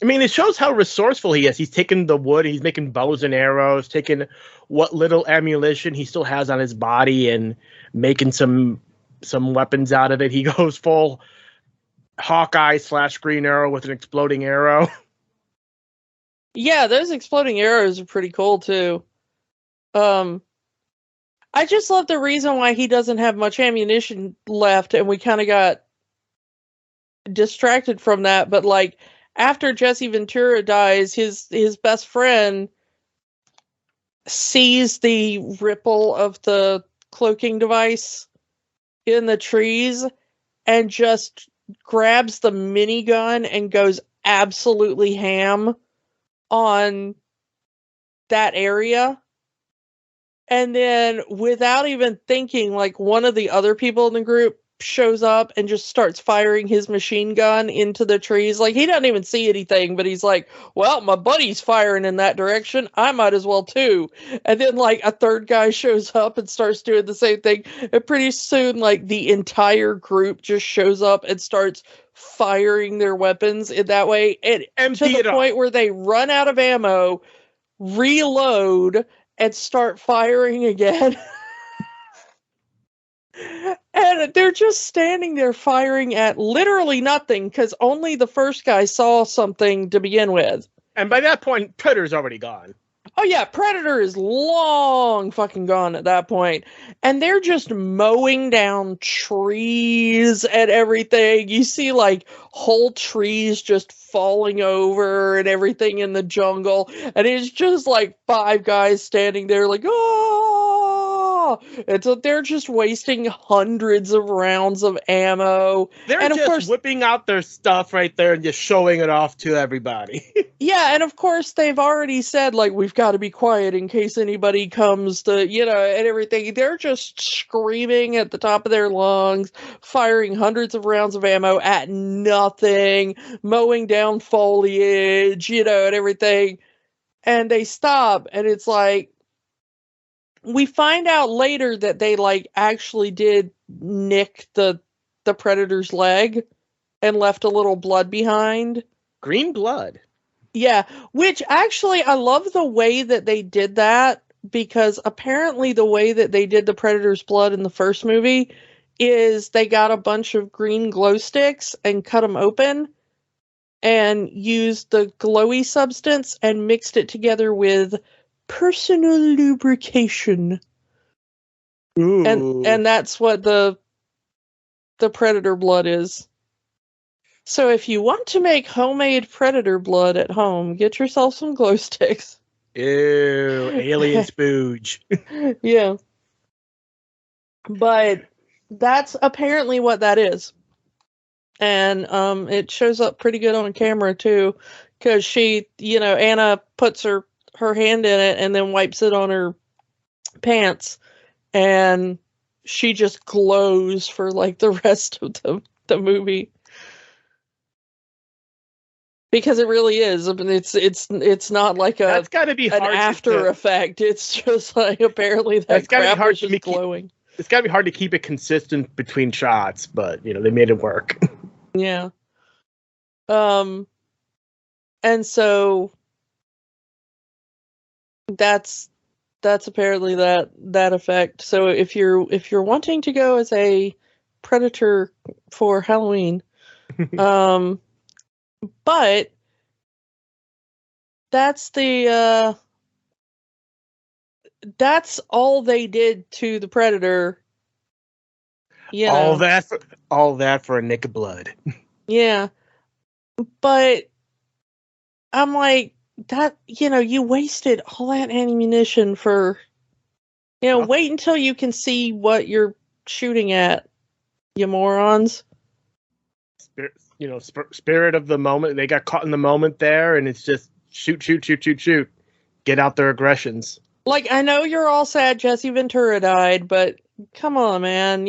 I mean, it shows how resourceful he is. He's taking the wood, he's making bows and arrows, taking what little ammunition he still has on his body and making some weapons out of it. He goes full Hawkeye / Green Arrow with an exploding arrow. Yeah, those exploding arrows are pretty cool too. I just love the reason why he doesn't have much ammunition left, and we kind of got distracted from that. But like, after Jesse Ventura dies, his best friend sees the ripple of the cloaking device in the trees and just grabs the minigun and goes absolutely ham on that area. And then, without even thinking, like, one of the other people in the group shows up and just starts firing his machine gun into the trees. Like, he doesn't even see anything, but he's like, well, my buddy's firing in that direction, I might as well too. And then, like, a third guy shows up and starts doing the same thing. And pretty soon, like, the entire group just shows up and starts firing their weapons in that way. And to the point where they run out of ammo, reload, and start firing again. And they're just standing there firing at literally nothing, because only the first guy saw something to begin with. And by that point, Predator's already gone. Oh yeah, Predator is long fucking gone at that point. And they're just mowing down trees and everything. You see, like, whole trees just falling over and everything in the jungle. And it's just like 5 guys standing there like, oh! And so they're just wasting hundreds of rounds of ammo. They're and just, of course, whipping out their stuff right there and just showing it off to everybody. Yeah, and of course they've already said, like, we've got to be quiet in case anybody comes to, and everything. They're just screaming at the top of their lungs, firing hundreds of rounds of ammo at nothing, mowing down foliage, and everything. And they stop, and it's like, we find out later that they, like, actually did nick the Predator's leg and left a little blood behind. Green blood. Yeah, which actually, I love the way that they did that, because apparently the way that they did the Predator's blood in the first movie is they got a bunch of green glow sticks and cut them open and used the glowy substance and mixed it together with personal lubrication. Ooh. And that's what the Predator blood is. So if you want to make homemade Predator blood at home, get yourself some glow sticks. Ew, alien spooge. Yeah. But that's apparently what that is. And it shows up pretty good on camera too, because she, Anna puts her hand in it and then wipes it on her pants, and she just glows for like the rest of the movie. Because it really is. I mean, it's not like that's gotta be hard an after effect. It's just like, apparently that crap was just glowing. It's gotta be hard to keep it consistent between shots, but they made it work. Yeah. And so that's apparently that effect. So if you're wanting to go as a Predator for Halloween, but that's all they did to the Predator. You all know. that for a nick of blood. Yeah. But I'm like, that, you wasted all that ammunition for, wait until you can see what you're shooting at, you morons. Spirit of the moment. They got caught in the moment there, and it's just shoot, shoot, shoot, shoot, shoot. Get out their aggressions. Like, I know you're all sad Jesse Ventura died, but come on, man,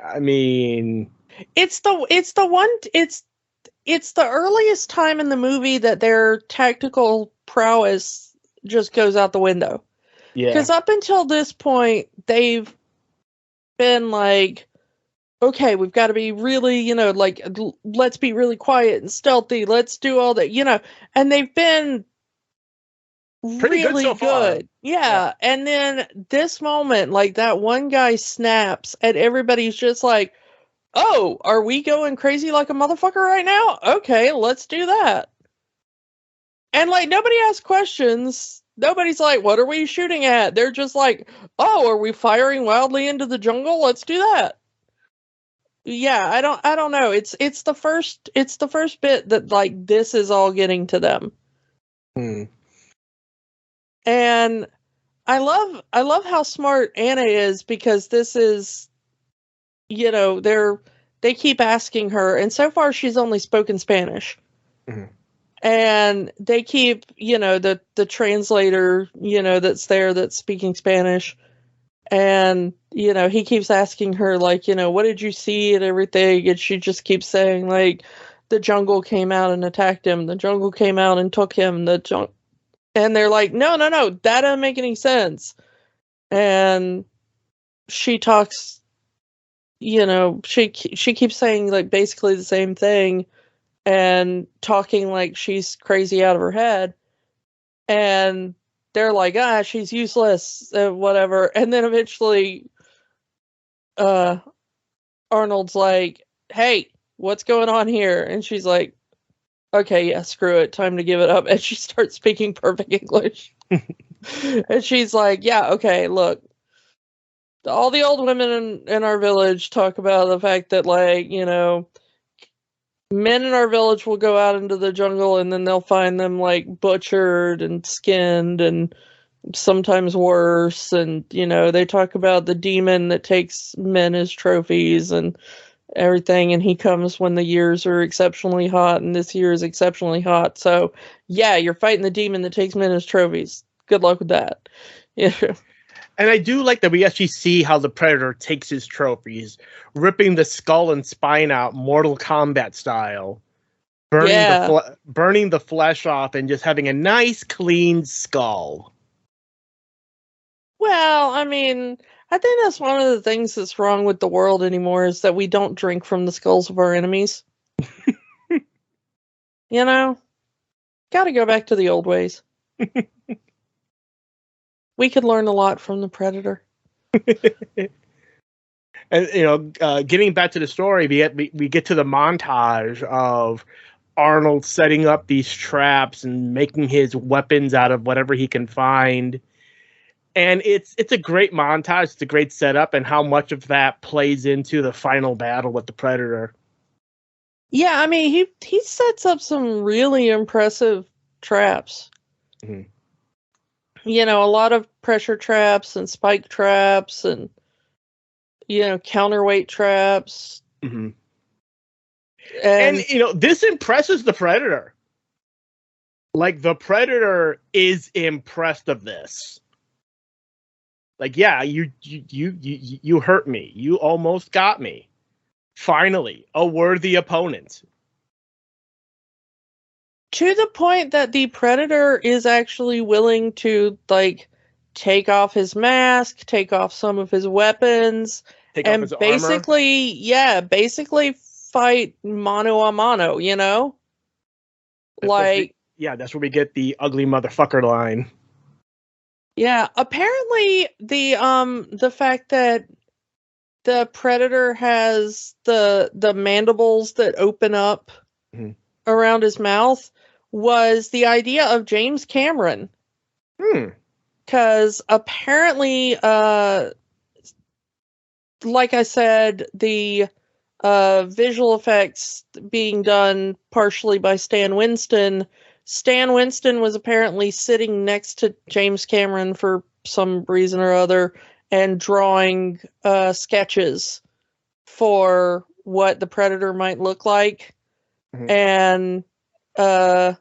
I mean, it's the earliest time in the movie that their tactical prowess just goes out the window. yeah. Because up until this point, they've been like, okay, we've got to be really, let's be really quiet and stealthy. Let's do all that, and they've been pretty really good so far. Yeah. And then this moment, like that one guy snaps and everybody's just like, oh, are we going crazy like a motherfucker right now? Okay, let's do that. And like nobody asks questions. Nobody's like, what are we shooting at? They're just like, oh, are we firing wildly into the jungle? Let's do that. Yeah, I don't know. It's the first bit that like this is all getting to them. And I love how smart Anna is, because this is, they keep asking her, and so far she's only spoken Spanish. Mm-hmm. And they keep, the translator, that's there that's speaking Spanish. And, he keeps asking her, like, what did you see and everything? And she just keeps saying, like, the jungle came out and attacked him. The jungle came out and took him. And they're like, no, that doesn't make any sense. And she talks, she keeps saying, like, basically the same thing and talking like she's crazy out of her head. And they're like, she's useless, whatever. And then eventually, Arnold's like, hey, what's going on here? And she's like, okay, yeah, screw it, time to give it up. And she starts speaking perfect English. And she's like, yeah, okay, look, all the old women in our village talk about the fact that, like, men in our village will go out into the jungle and then they'll find them, like, butchered and skinned and sometimes worse. And, they talk about the demon that takes men as trophies and everything, and he comes when the years are exceptionally hot, and this year is exceptionally hot. So, yeah, you're fighting the demon that takes men as trophies. Good luck with that. Yeah. And I do like that we actually see how the Predator takes his trophies, ripping the skull and spine out, Mortal Kombat style, burning the flesh off, and just having a nice, clean skull. Well, I mean, I think that's one of the things that's wrong with the world anymore, is that we don't drink from the skulls of our enemies. Gotta go back to the old ways. We could learn a lot from the Predator. And, getting back to the story, we get to the montage of Arnold setting up these traps and making his weapons out of whatever he can find. And it's a great montage. It's a great setup, and how much of that plays into the final battle with the Predator. Yeah, I mean, he sets up some really impressive traps. Mm-hmm. A lot of pressure traps and spike traps and, counterweight traps. Mm-hmm. And this impresses the Predator. Like, the Predator is impressed of this. Like, yeah, you hurt me. You almost got me. Finally, a worthy opponent. To the point that the Predator is actually willing to, like, take off his mask, take off some of his weapons, and basically fight mano a mano, That's where we get the ugly motherfucker line. Yeah, apparently the fact that the Predator has the mandibles that open up around his mouth was the idea of James Cameron. Because apparently like I said, the visual effects being done partially by Stan Winston. Stan Winston was apparently sitting next to James Cameron for some reason or other and drawing sketches for what the Predator might look like. Mm-hmm. And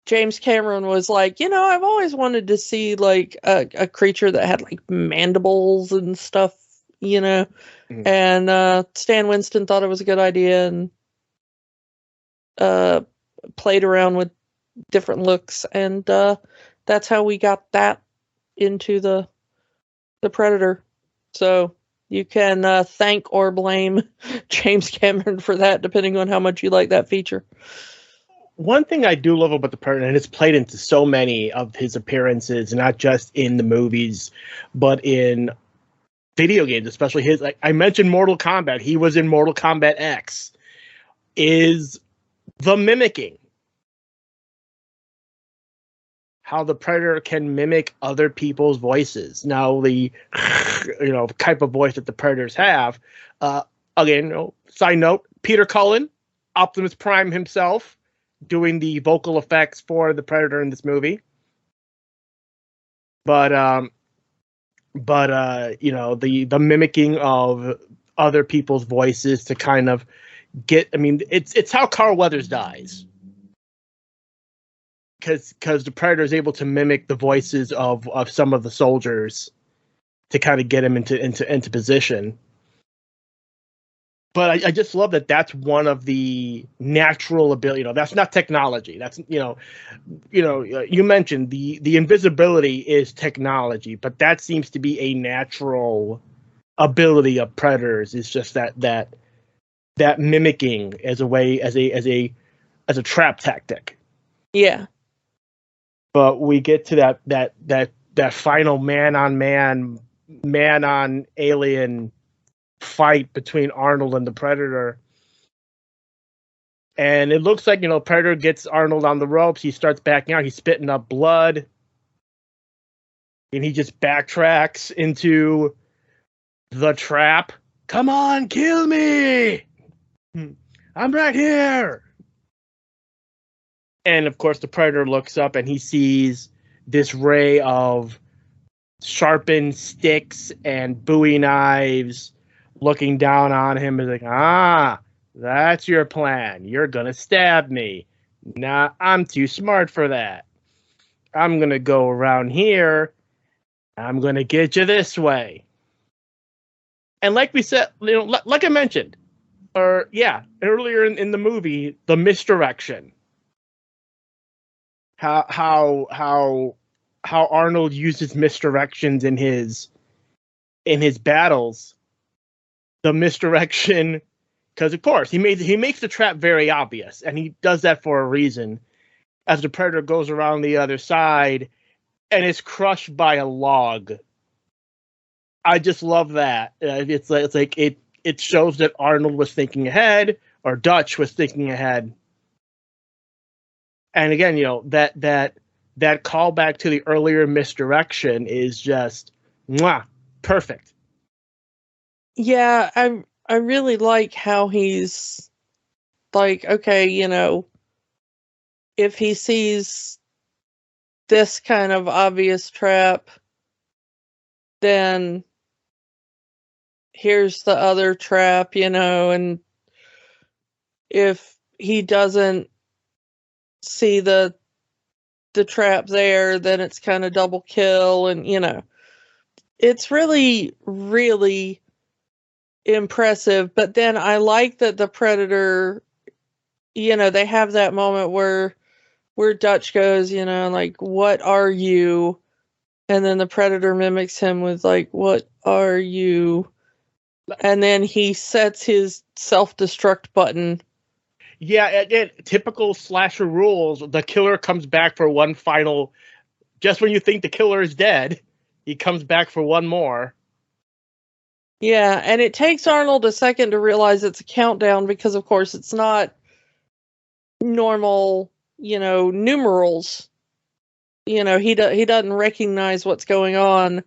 James Cameron was like, I've always wanted to see like a creature that had like mandibles and stuff, Mm-hmm. And Stan Winston thought it was a good idea and played around with different looks, and that's how we got that into the Predator. So you can thank or blame James Cameron for that, depending on how much you like that feature. One thing I do love about the Predator, and it's played into so many of his appearances, not just in the movies, but in video games, especially his, like I mentioned Mortal Kombat, he was in Mortal Kombat X, is the mimicking. How the Predator can mimic other people's voices. Now, the type of voice that the Predators have, again, side note, Peter Cullen, Optimus Prime himself, doing the vocal effects for the Predator in this movie. But the mimicking of other people's voices to kind of get, it's how Carl Weathers dies. Because the Predator is able to mimic the voices of some of the soldiers to kind of get him into position. But I just love that that's one of the natural ability. That's not technology. That's you mentioned the invisibility is technology, but that seems to be a natural ability of Predators. Is just that mimicking as a trap tactic. Yeah. But we get to that final man on alien fight between Arnold and the Predator. And it looks like, Predator gets Arnold on the ropes. He starts backing out. He's spitting up blood. And he just backtracks into the trap. Come on, kill me! I'm right here! And, of course, the Predator looks up and he sees this ray of sharpened sticks and Bowie knives looking down on him. Is like, that's your plan. You're going to stab me. Nah, I'm too smart for that. I'm going to go around here. I'm going to get you this way. And like we said, like I mentioned, earlier in the movie, the misdirection. How Arnold uses misdirections in his battles. The misdirection, because of course he makes the trap very obvious, and he does that for a reason. As the Predator goes around the other side and is crushed by a log. I just love that. It's like it shows that Arnold was thinking ahead, or Dutch was thinking ahead. And again, that callback to the earlier misdirection is just perfect. Yeah, I really like how he's like, okay, if he sees this kind of obvious trap, then here's the other trap, and if he doesn't see the trap there, then it's kind of double kill, and it's really, really impressive. But then I like that the Predator, they have that moment where Dutch goes, like, what are you? And then the Predator mimics him with like, what are you? And then he sets his self-destruct button. Yeah, again, typical slasher rules. The killer comes back for one final. Just when you think the killer is dead, he comes back for one more. Yeah, and it takes Arnold a second to realize it's a countdown because, of course, it's not normal, numerals. He doesn't recognize what's going on.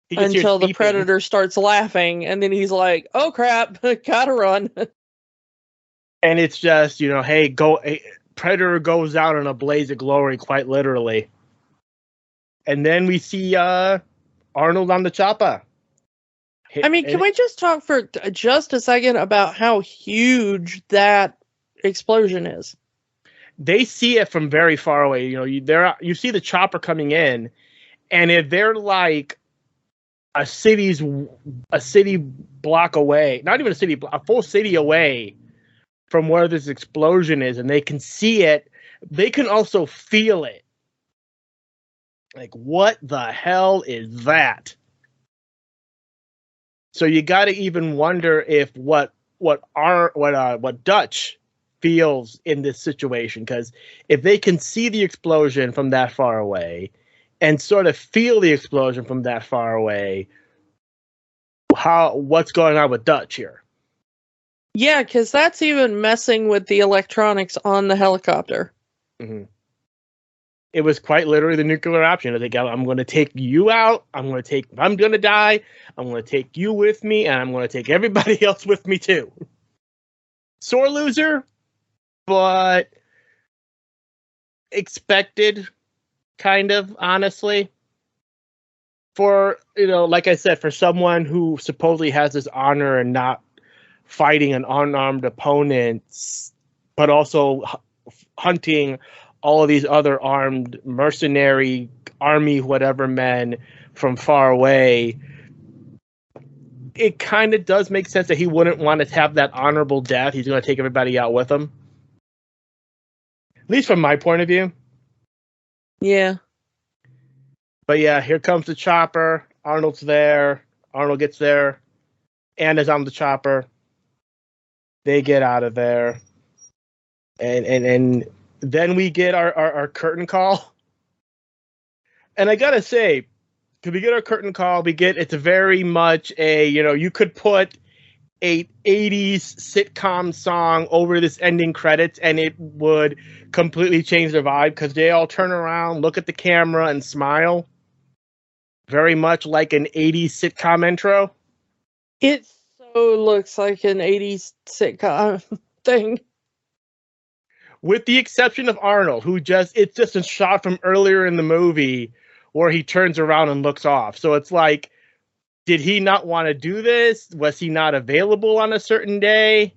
He gets until the beeping. predator starts laughing, and then he's like, "Oh crap, gotta run." And it's just, hey, go. Predator goes out in a blaze of glory, quite literally. And then we see Arnold on the chopper. I mean, can we just talk for just a second about how huge that explosion is? They see it from very far away. You see the chopper coming in, and if they're like a city block away, not even a full city away from where this explosion is, and they can see it, they can also feel it. Like, what the hell is that? So you got to even wonder if what Dutch feels in this situation, because if they can see the explosion from that far away and sort of feel the explosion from that far away, what's going on with Dutch here? Yeah, because that's even messing with the electronics on the helicopter. Mm-hmm. It was quite literally the nuclear option. I think I'm going to take you out. If I'm going to die, I'm going to take you with me, and I'm going to take everybody else with me too. Sore loser, but expected, kind of, honestly. For, like I said, for someone who supposedly has this honor and not fighting an unarmed opponent, but also hunting all of these other armed mercenary army, whatever men from far away, it kind of does make sense that he wouldn't want to have that honorable death. He's going to take everybody out with him. At least from my point of view. Yeah. But yeah, here comes the chopper. Arnold's there. Arnold gets there and is on the chopper. They get out of there. And then we get our curtain call. And I gotta say, because we get our curtain call, it's very much a, you could put a 80s sitcom song over this ending credits and it would completely change the vibe, because they all turn around, look at the camera, and smile. Very much like an 80s sitcom intro. It so looks like an 80s sitcom thing. With the exception of Arnold, it's just a shot from earlier in the movie where he turns around and looks off. So it's like, did he not want to do this? Was he not available on a certain day?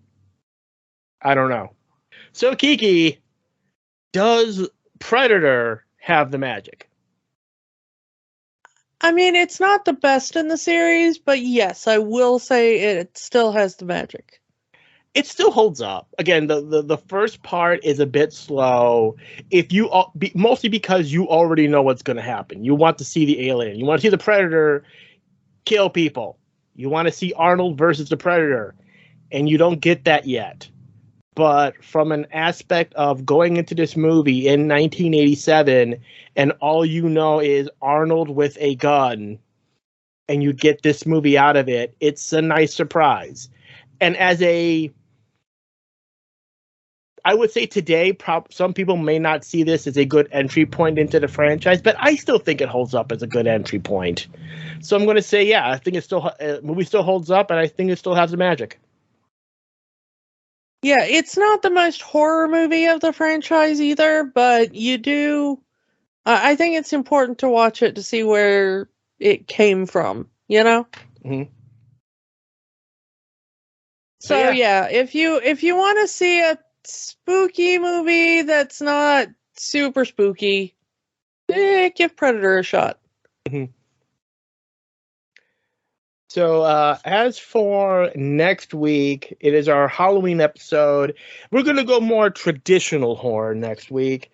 I don't know. So Kiki, does Predator have the magic? I mean, it's not the best in the series, but yes, I will say it still has the magic. It still holds up. Again, the first part is a bit slow. Mostly because you already know what's going to happen. You want to see the alien. You want to see the Predator kill people. You want to see Arnold versus the Predator, and you don't get that yet. But from an aspect of going into this movie in 1987, and all you know is Arnold with a gun, and you get this movie out of it, it's a nice surprise. And I would say today, some people may not see this as a good entry point into the franchise, but I still think it holds up as a good entry point. So I'm going to say, yeah, I think movie still holds up, and I think it still has the magic. Yeah, it's not the most horror movie of the franchise either, but I think it's important to watch it to see where it came from, Mm-hmm. So yeah, if you want to see a spooky movie that's not super spooky, give Predator a shot. Mm-hmm. So as for next week, it is our Halloween episode. We're going to go more traditional horror next week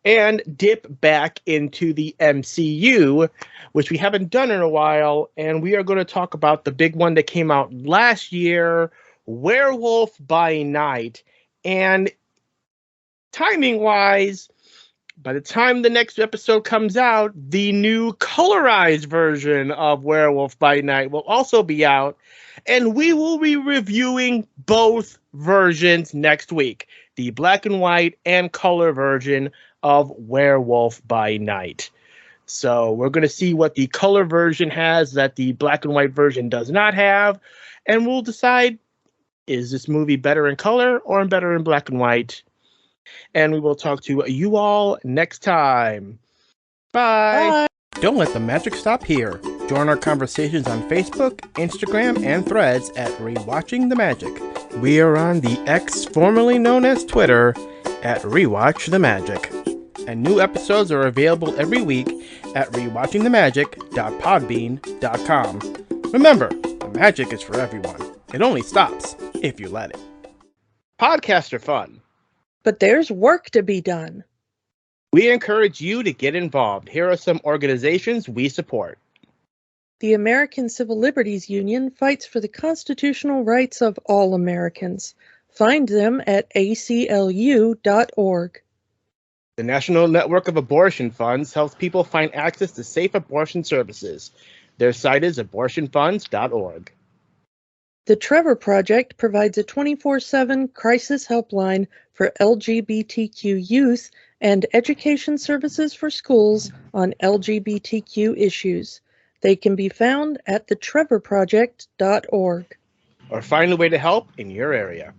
and dip back into the MCU, which we haven't done in a while. And we are going to talk about the big one that came out last year, Werewolf by Night. And timing-wise, by the time the next episode comes out, the new colorized version of Werewolf by Night will also be out, and we will be reviewing both versions next week, the black and white and color version of Werewolf by Night. So we're going to see what the color version has that the black and white version does not have. And we'll decide, is this movie better in color or better in black and white? And we will talk to you all next time. Bye. Bye. Don't let the magic stop here. Join our conversations on Facebook, Instagram, and Threads at Rewatching the Magic. We are on the X, formerly known as Twitter, at Rewatch the Magic. And new episodes are available every week at rewatchingthemagic.podbean.com. Remember, the magic is for everyone. It only stops if you let it. Podcasts are fun, But there's work to be done. we encourage you to get involved. Here are some organizations we support. The American Civil Liberties Union fights for the constitutional rights of all Americans. Find them at aclu.org. The National Network of Abortion Funds helps people find access to safe abortion services. Their site is abortionfunds.org. The Trevor Project provides a 24/7 crisis helpline for LGBTQ youth and education services for schools on LGBTQ issues. They can be found at thetrevorproject.org. Or find a way to help in your area.